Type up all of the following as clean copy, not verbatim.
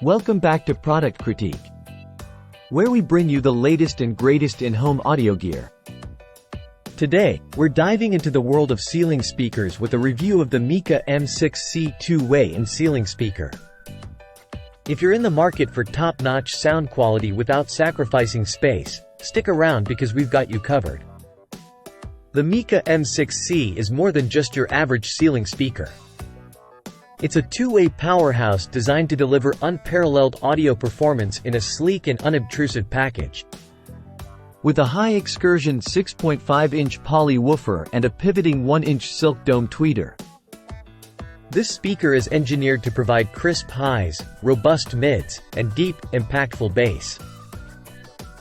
Welcome back to Product Critique, where we bring you the latest and greatest in home audio gear. Today, we're diving into the world of ceiling speakers with a review of the Micca M-6C two-way and ceiling speaker. If you're in the market for top-notch sound quality without sacrificing space, stick around because we've got you covered. The Micca M-6C is more than just your average ceiling speaker. It's a two-way powerhouse designed to deliver unparalleled audio performance in a sleek and unobtrusive package. With a high-excursion 6.5-inch poly woofer and a pivoting 1-inch silk dome tweeter, this speaker is engineered to provide crisp highs, robust mids, and deep, impactful bass.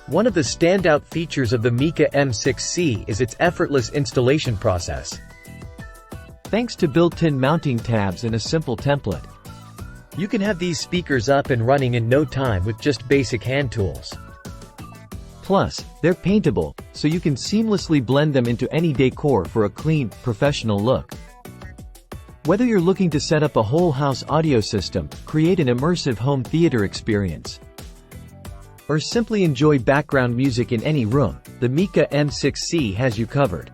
One of the standout features of the Micca M-6C is its effortless installation process. Thanks to built-in mounting tabs and a simple template, you can have these speakers up and running in no time with just basic hand tools. Plus, they're paintable, so you can seamlessly blend them into any decor for a clean, professional look. Whether you're looking to set up a whole house audio system, create an immersive home theater experience, or simply enjoy background music in any room, the Micca M-6C has you covered.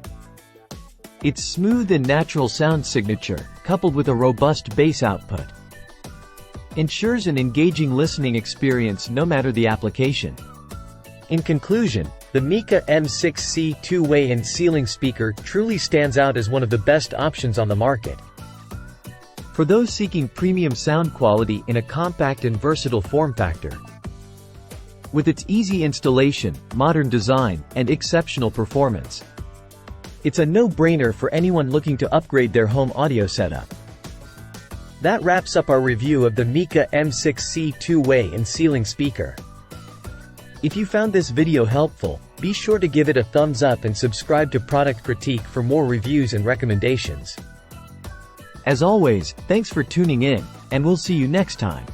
Its smooth and natural sound signature, coupled with a robust bass output, ensures an engaging listening experience no matter the application. In conclusion, the Micca M-6C two-way and ceiling speaker truly stands out as one of the best options on the market. For those seeking premium sound quality in a compact and versatile form factor, with its easy installation, modern design, and exceptional performance, it's a no-brainer for anyone looking to upgrade their home audio setup. That wraps up our review of the Micca M-6C two-way and ceiling speaker. If you found this video helpful, be sure to give it a thumbs up and subscribe to Product Critique for more reviews and recommendations. As always, thanks for tuning in, and we'll see you next time.